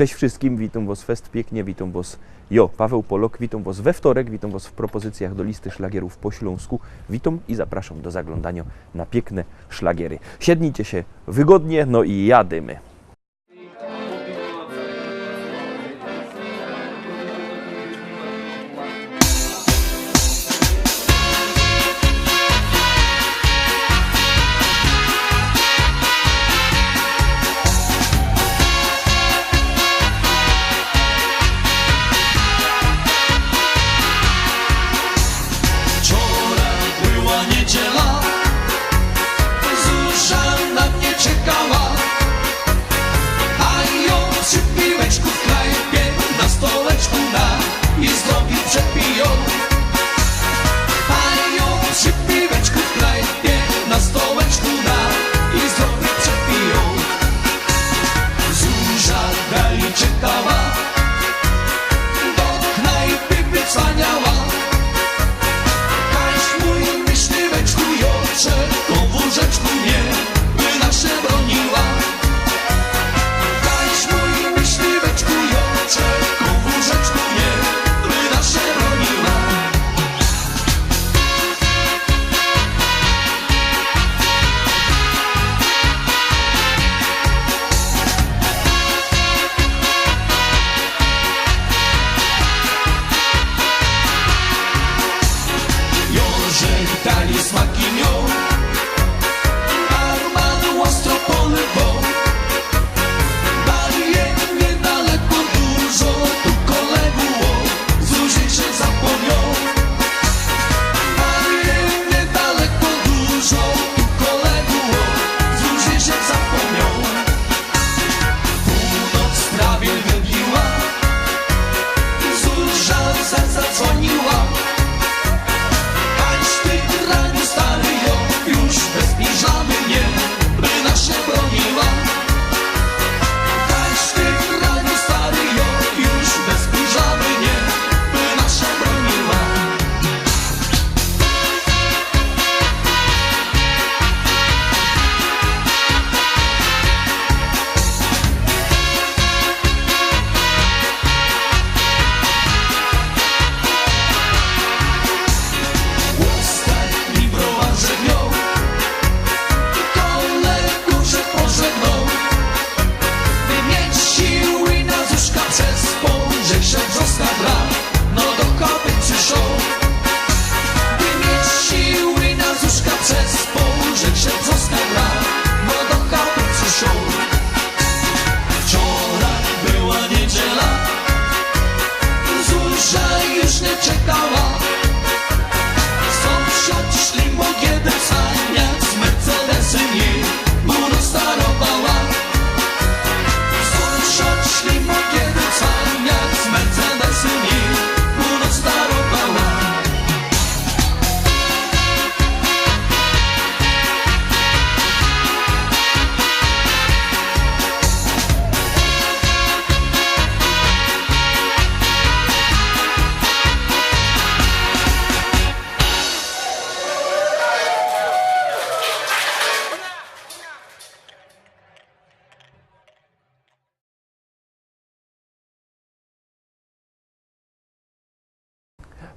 Cześć wszystkim, witam was fest pięknie, witam was Paweł Polok, witam was we wtorek, witam was w propozycjach do listy szlagierów po śląsku. Witam i zapraszam do zaglądania na piękne szlagiery. Siednijcie się wygodnie, no i jadymy.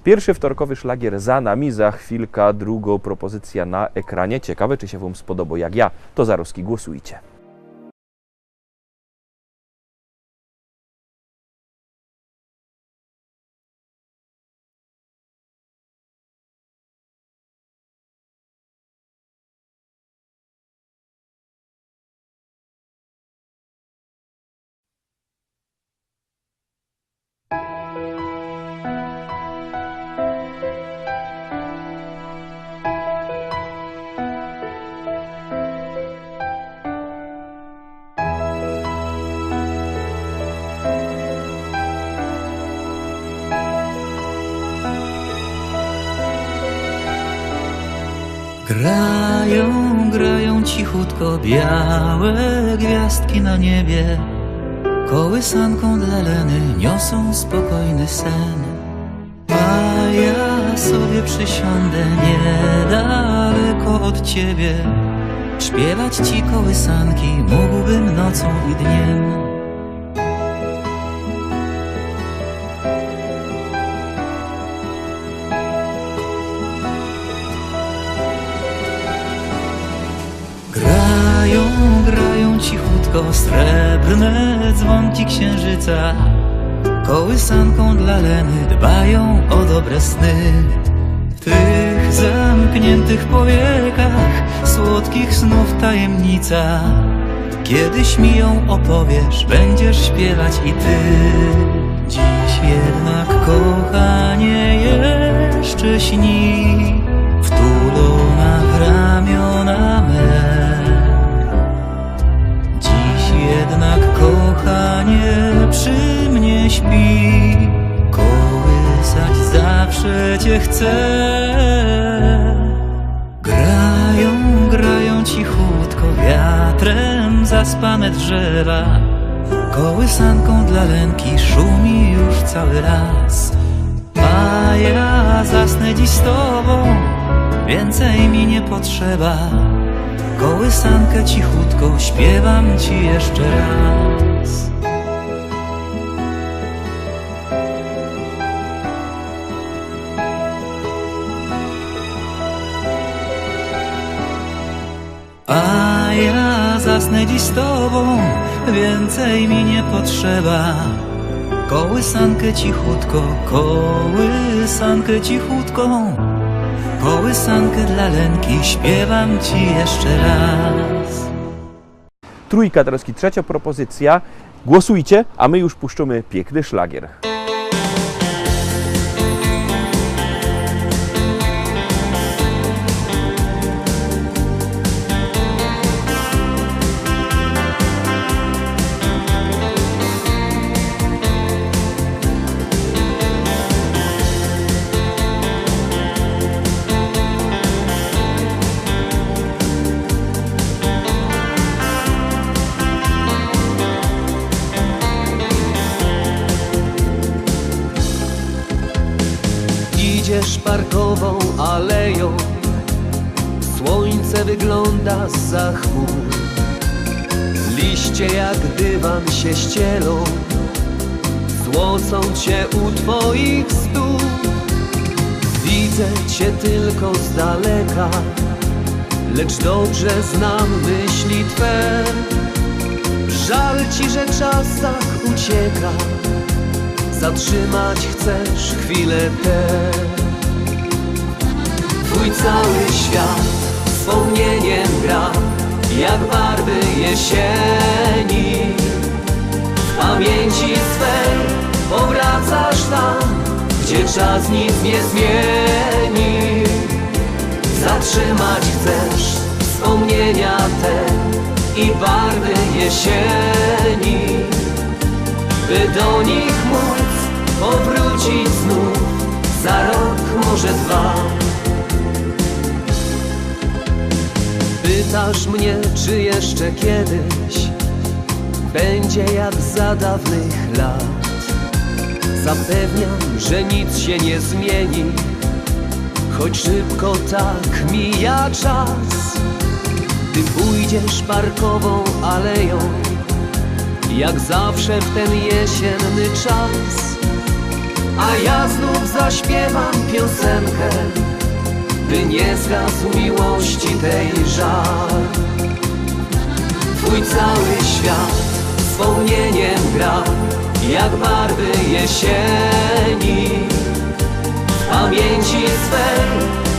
Pierwszy wtorkowy szlagier za nami, za chwilkę druga propozycja na ekranie. Ciekawe, czy się wam spodoba jak ja, to zaraz głosujcie. Grają cichutko białe gwiazdki na niebie. Kołysanką dla Leny niosą spokojny sen. A ja sobie przysiądę niedaleko od ciebie. Śpiewać ci kołysanki mógłbym nocą i dniem. cichutko srebrne dzwonki księżyca. Kołysanką dla Leny dbają o dobre sny. W tych zamkniętych powiekach słodkich snów tajemnica. Kiedyś mi ją opowiesz, będziesz śpiewać i ty. Dziś jednak, kochanie, jeszcze śni, wtulona w ramiona me. Dziś jednak, kochanie, przy mnie śpi, kołysać zawsze cię chcę. Grają cichutko wiatrem zaspane drzewa. Kołysanką dla Lenki szumi już cały las. A ja zasnę dziś z tobą, więcej mi nie potrzeba. Kołysankę cichutko śpiewam ci jeszcze raz. A ja zasnę dziś z tobą, więcej mi nie potrzeba. Kołysankę cichutko, kołysankę cichutką, kołysankę dla Lenki śpiewam ci jeszcze raz. Trójka, teraz trzecia propozycja. Głosujcie, a my już puszczamy piękny szlagier. Idziesz parkową aleją, słońce wygląda zza chmur. Liście jak dywan się ścielą, złocą cię u twoich stóp. Widzę cię tylko z daleka, lecz dobrze znam myśli twe. Żal ci, że czas tak ucieka, zatrzymać chcesz chwilę tę. Twój cały świat wspomnieniem gra, jak barwy jesieni. W pamięci swej powracasz tam, gdzie czas nic nie zmieni. Zatrzymać chcesz wspomnienia te i barwy jesieni, by do nich móc powrócić znów za rok, może dwa. Pytasz mnie, czy jeszcze kiedyś będzie jak za dawnych lat. Zapewniam, że nic się nie zmieni, choć szybko tak mija czas. Ty pójdziesz parkową aleją, jak zawsze w ten jesienny czas. A ja znów zaśpiewam piosenkę, by nie zgasł miłości tej żal. Twój cały świat wspomnieniem gra, jak barwy jesieni. W pamięci swej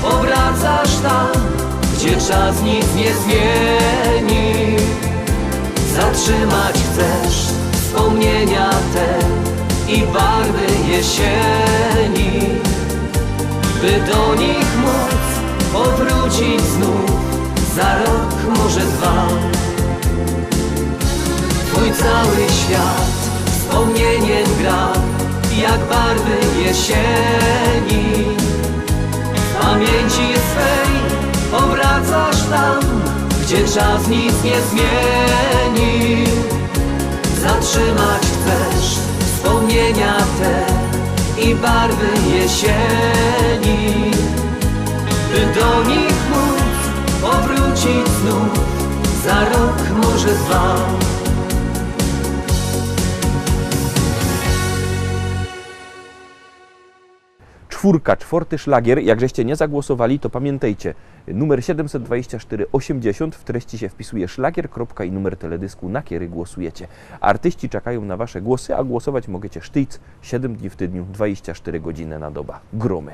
powracasz tam, gdzie czas nic nie zmieni. Zatrzymać chcesz wspomnienia te i barwy jesieni, by do nich móc powrócić znów za rok, może dwa. Twój cały świat wspomnieniem gra, jak barwy jesieni. W pamięci swej powracasz tam, gdzie czas nic nie zmieni. Zatrzymać chcesz wspomnienia te i barwy jesieni, by do nich móc powrócić znów za rok, może dwa. czwarty szlagier. Jak żeście nie zagłosowali, to pamiętajcie, numer 72480, w treści się wpisuje szlagier, kropka i numer teledysku, na który głosujecie. Artyści czekają na wasze głosy, a głosować możecie sztyc 7 dni w tygodniu, 24 godziny na dobę. Gromy.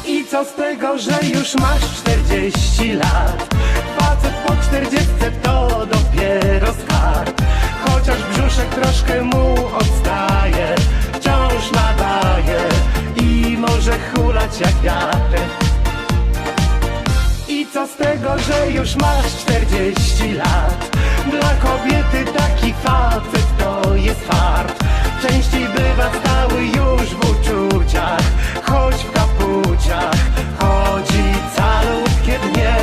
I co z tego, że już masz 40 lat? Facet po 40 to dopiero skarb. Chociaż brzuszek troszkę mu odstaje, wciąż nadaje i może hulać jak wiatr. I co z tego, że już masz 40 lat? Dla kobiety taki facet to jest fart. Częściej bywa stały już w uczuciach, choć w kapuciach chodzi calutkie dnie.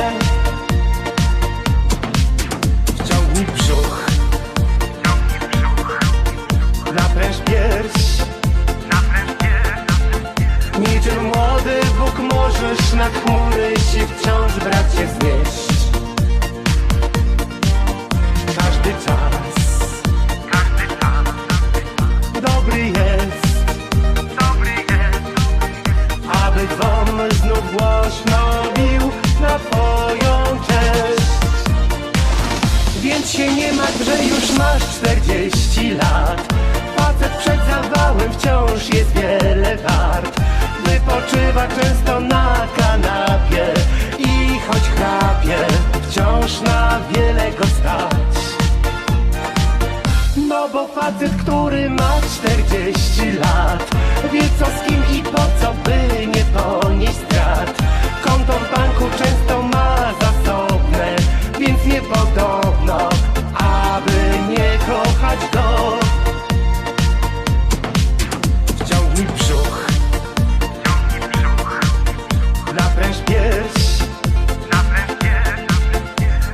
Wciągnij brzuch, napręż pierś. Niczym młody Bóg możesz na chmury się wciąż, bracie, znieść. Każdy czas dobry jest, aby dwom znów głośno bił na twoją cześć. Więc się nie martw, że już masz 40 lat. Facet przed zawałem wciąż jest wiele wart. Wypoczywa często na kanapie i choć chrapie, wciąż na wiele go stać. No bo facet, który ma 40 lat, wie co z kim i po co, by nie ponieść strat. Konto w banku często ma zasobne, więc niepodobno, aby nie kochać go. Wciągnij brzuch, napręż pierś.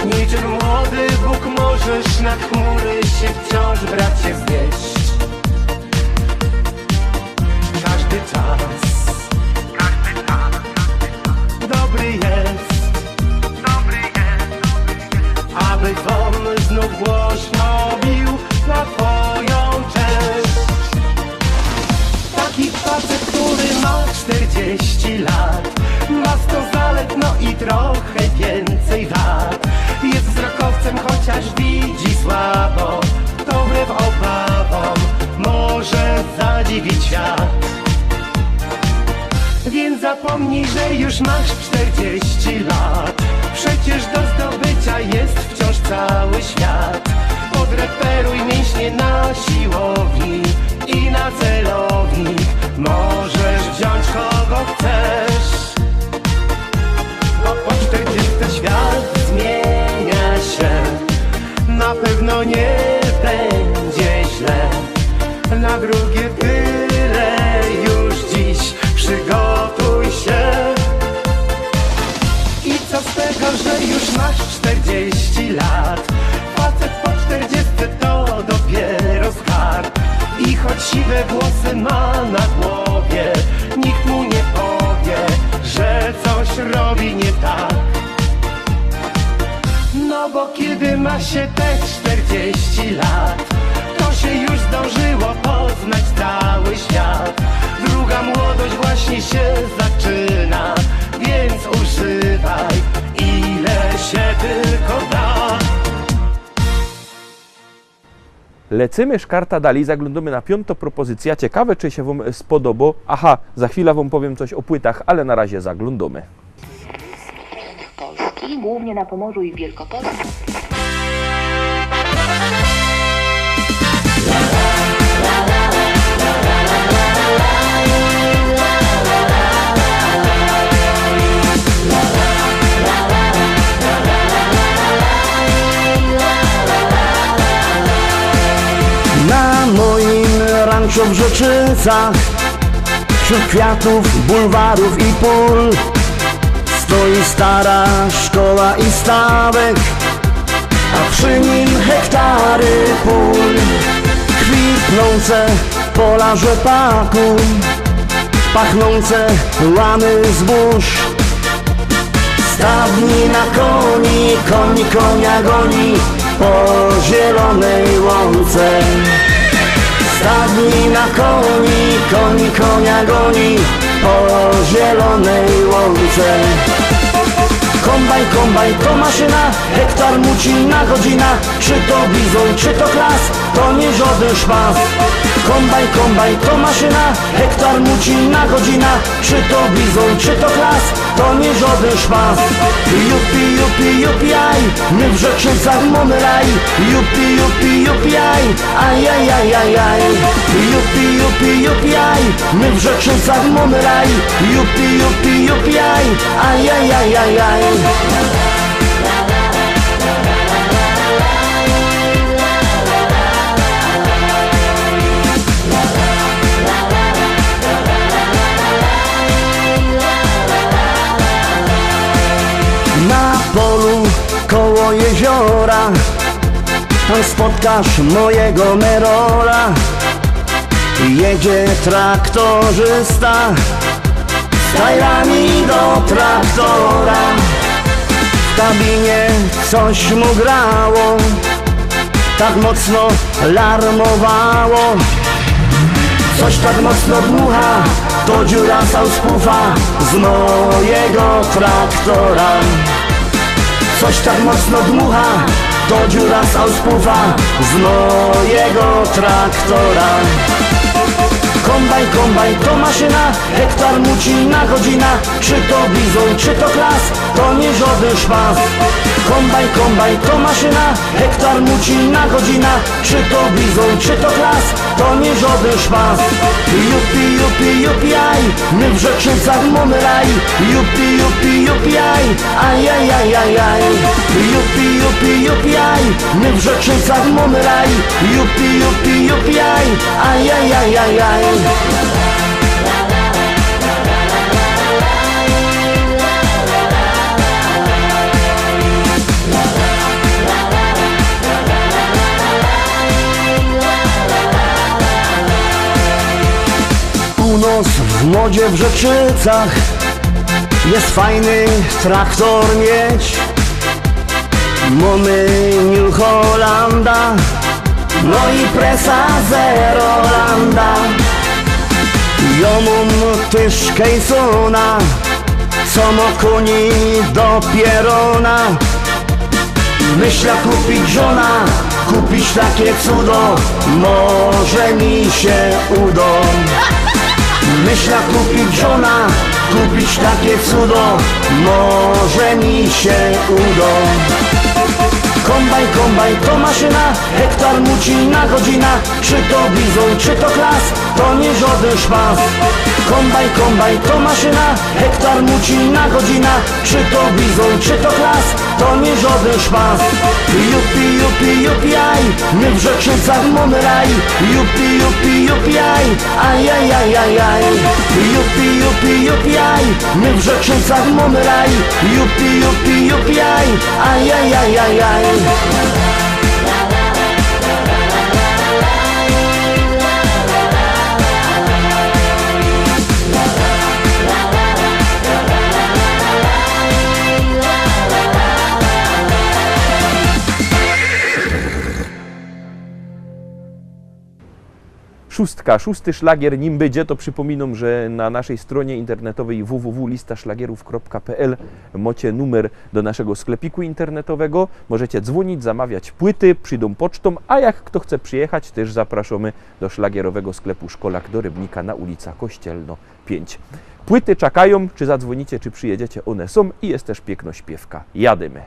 Niczym młody Bóg możesz na chmury się wciąż, bracie, znieść. Każdy czas dobry jest, aby dwom znów głośno bił na twoją cześć. Taki facet, który ma 40 lat, ma 100 zalet, no i trochę więcej wad. Jest wzrokowcem, chociaż widzi słabo, to wbrew obawom może zadziwić świat. Więc zapomnij, że już masz 40 lat. Przecież do zdobycia jest wciąż cały świat. Podreperuj mięśnie na siłowni i na celownik. Możesz wziąć kogo chcesz, bo po 40 świat zmienia się. Na pewno nie będzie źle. Na drugie tyle już dziś przygotuj się. I co z tego, że już masz 40 lat? Facet po 40 to dopiero skarb. I choć siwe włosy ma na głowie, nikt mu nie powie, że coś robi nie tak. No bo kiedy ma się te 40 lat, to się już zdążyło poznać cały świat. Druga młodość właśnie się zaczyna, więc używaj ile się tylko da. Lecimy szkarta dalej, zaglądamy na 5. propozycja. Ciekawe, czy się wam spodoba. Aha, za chwilę wam powiem coś o płytach, ale na razie zaglądamy. Polski, głównie na Pomorzu i Wielkopolsce. Na moim ranczu w Rzeczycach, wśród kwiatów, bulwarów i pól, stoi stara szkoła i stawek, a przy nim hektary pól. Kwitnące pola rzepaku, pachnące łany zbóż. Stadni na koni, koń konia goni, po zielonej łące. Stadnina koń konia goni po zielonej łące. Kombajn to maszyna, hektar muci na godzina. Czy to bizon, czy to klas, to nie żaden szpas. Kombajn to maszyna, hektar muci na godzina. Czy to bizon, czy to klas, to nie żaden szpas. Jupi, aj, my w Rzeczycach mamy raj. Jupi, aj, ajajajajaj. Jupi, aj, my w Rzeczycach mamy raj. Jupi, aj, ajajajajaj. Na polu koło jeziora tam spotkasz mojego Merola. Jedzie traktorzysta z tajlami do traktora. W kabinie coś mu grało, tak mocno larmowało. Coś tak mocno dmucha, to dziura sauspufa z mojego traktora. Coś tak mocno dmucha, to dziura sauspufa z mojego traktora. Kombajn to maszyna, hektar muci na godzina. Czy to bizon, czy to klas, to nie żaden szpas. Kombajn to maszyna, hektar muci na godzina. Czy to bizon, czy to klas, to nie żaden szpas. Jupi, aj, my w Rzeczycach mamy raj. Jupi, aj, ajajajajaj. Jupi, aj, my w Rzeczycach mamy raj. Jupi, aj, ajajajajaj. Północ w modzie w Rzeczycach, jest fajny traktor mieć. Mamy New Hollanda, no i presa Zerolanda. Ja mam też Kejsona, co ma koni do pierona. Myślę kupić żona, kupić takie cudo, może mi się uda. Myślę kupić żona, kupić takie cudo, może mi się uda. Kombajn to maszyna, hektar muci na godzina. Czy to bizon, czy to klas, to nie żaden szpas. Kombajn to maszyna, hektar muci na godzina. Czy to bizon, czy to klas, to nie żaden szpas. Jupi, aj, my w Rzeczycach mamy raj. Jupi, aj, ajajajajaj. Jupi, aj, my w Rzeczycach mamy raj. Jupi, aj, ajajajajaj. Szósty szlagier nim będzie, to przypominam, że na naszej stronie internetowej www.listaszlagierów.pl macie numer do naszego sklepiku internetowego. Możecie dzwonić, zamawiać płyty, przyjdą pocztą, a jak kto chce przyjechać, też zapraszamy do szlagierowego sklepu Szkolak do Rybnika na ulica Kościelno 5. Płyty czekają, czy zadzwonicie, czy przyjedziecie, one są i jest też piękno śpiewka. Jadymy.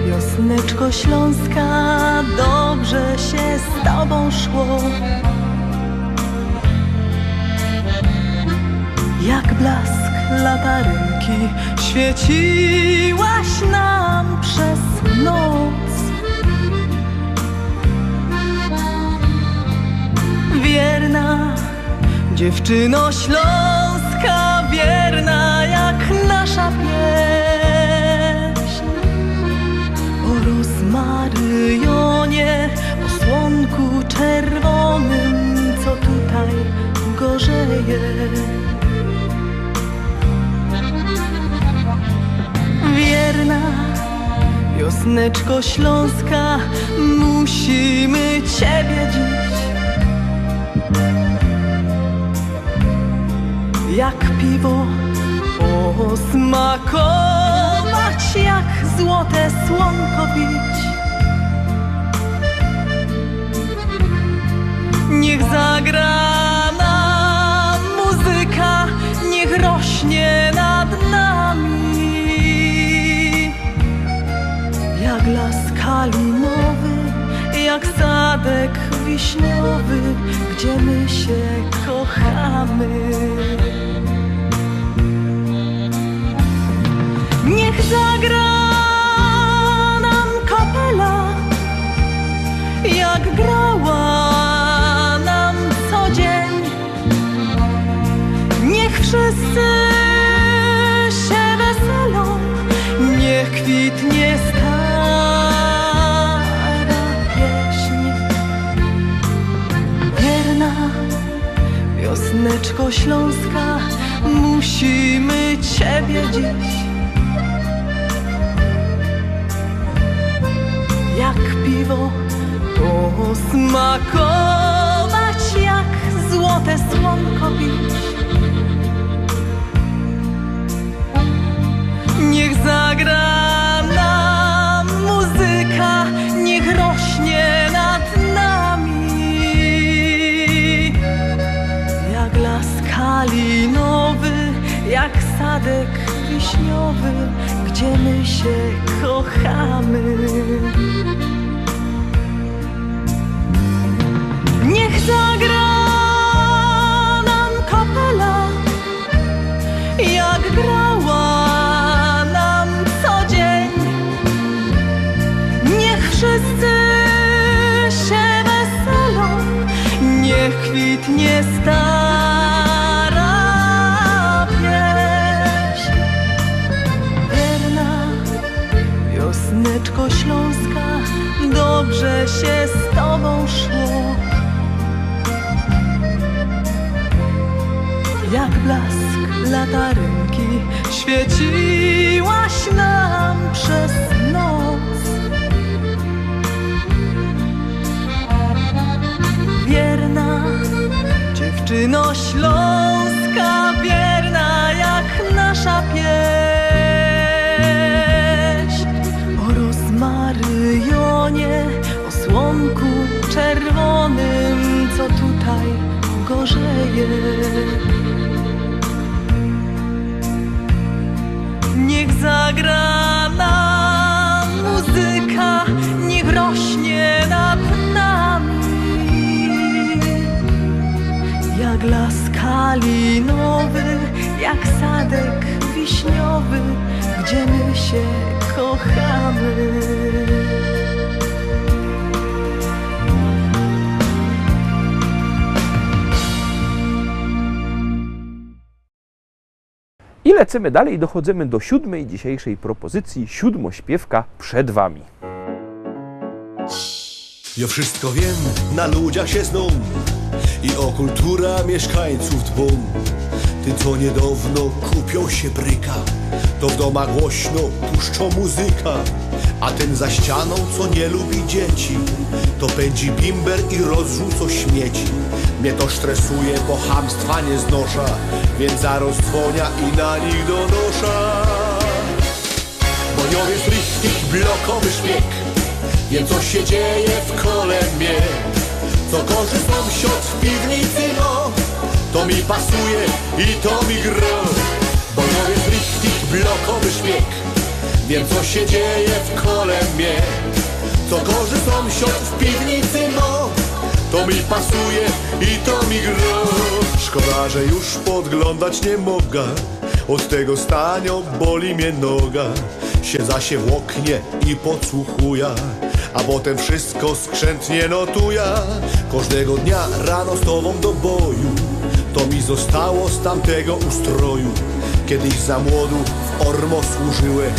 Wiosneczko śląska, dobrze się z tobą szło. Jak blask latarynki świeciłaś nam przez noc. Dziewczyno śląska, wierna jak nasza pieśń. O rozmaryjonie, o słonku czerwonym, co tutaj gorzeje. Wierna wiosneczko śląska, musimy Ciebie dziś jak piwo posmakować, jak złote słonko pić. Niech zagra nam muzyka, niech rośnie nad nami jak las kalinowy, jak sadek wiśniowy, gdzie my się kochamy. Niech zagra nam kapela, jak grała nam co dzień. Niech wszyscy się weselą, niech kwitnie stara pieśń. Wierna wiosneczko śląska, musimy Ciebie dziś jak piwo posmakować, jak złote słonko pić. Niech zagra nam muzyka, niech rośnie nad nami jak las kalinowy, jak sadek wiśniowy, gdzie my się kochamy. Niech zagra nam kapela, jak grała nam co dzień. Niech wszyscy się weselą, niech kwitnie stara pieśń. Wierna wiosneczko śląska, dobrze się z Tobą szło. Jak blask latarynki świeciłaś nam przez noc. Wierna dziewczyno śląska, wierna jak nasza pieśń. O rozmaryjonie, o słonku czerwonym, co tutaj gorzeje. Niech zagra nam muzyka, niech rośnie nad nami jak las kalinowy, jak sadek wiśniowy, gdzie my się kochamy. I lecimy dalej, dochodzimy do 7. dzisiejszej propozycji, siódmośpiewka przed Wami. Ja wszystko wiem, na ludziach się znam i o kultura mieszkańców dbam. Ty co niedawno kupią się bryka, to w domach głośno puszczą muzyka. A ten za ścianą, co nie lubi dzieci, to pędzi bimber i rozrzuca śmieci. Mnie to stresuje, bo chamstwa nie znosza, więc zaraz dzwonia i na nich donosza. Bo nie jest richtig blokowy szpieg, wiem co się dzieje w kole mnie. Co gorzy sąsiad w piwnicy, no to mi pasuje i to mi gra. Bo nie jest richtig blokowy szpieg, wiem co się dzieje w kole mnie. Co gorzy sąsiad w piwnicy, no to mi pasuje i to mi gra. Szkoda, że już podglądać nie mogę, od tego stania boli mnie noga. Siedza się w oknie i podsłuchuję, a potem wszystko skrzętnie notuję. Każdego dnia rano z tobą do boju, To mi zostało z tamtego ustroju. Kiedyś za młodu w Ormo służyłech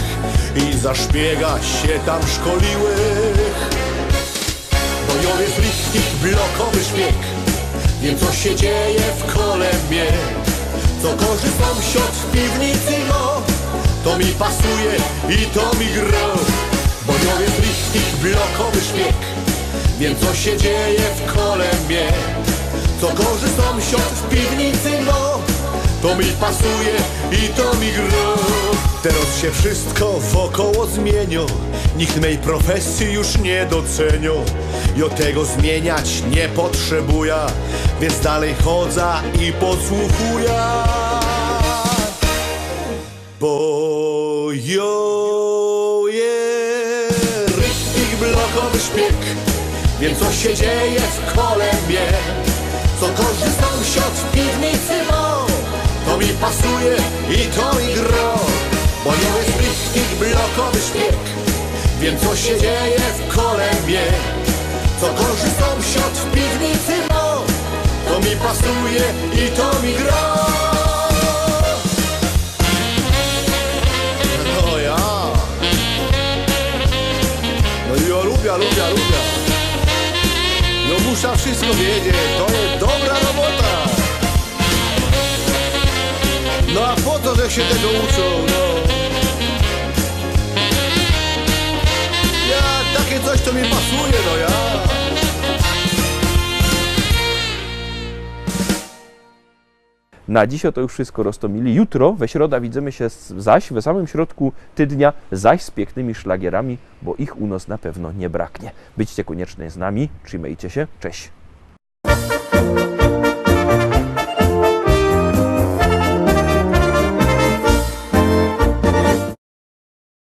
i za szpiega się tam szkoliłech. Bojowy z lichtnik, blokowy szpieg. Wiem co się dzieje w kole mnie. Co korzy sąsiad w piwnicy no, to mi pasuje i to mi gra. Bojowy z lichtnik, blokowy szpieg. Wiem co się dzieje w kole mnie. Co korzy sąsiad w piwnicy no, to mi pasuje i to mi gra. Teraz się wszystko wokoło zmienią. Nikt mej profesji już nie docenią. Ja tego zmieniać nie potrzebuję, więc dalej chodzę i podsłuchuję. Bo jo jest rychnik, blokowy szpieg. Wiem co się dzieje w kole mnie. Co korzy sąsiad w piwnicy no, to mi pasuje i to mi gra. Bo ja jest rychnik, blokowy szpieg. Wiem co się dzieje w kole mnie. Co korzy sąsiad w piwnicy no, to mi pasuje i to mi gra. No ja. No ja lubię. No muszę wszystko wiedzieć, to jest dobra robota. No a po co, że się tego uczą, no? Ja, takie coś to mi pasuje, no ja. Na dziś to już wszystko, Rostomili. Jutro, we środę, widzimy się zaś w samym środku tygodnia, zaś z pięknymi szlagierami, bo ich u nas na pewno nie braknie. Byćcie koniecznie z nami, trzymajcie się, cześć.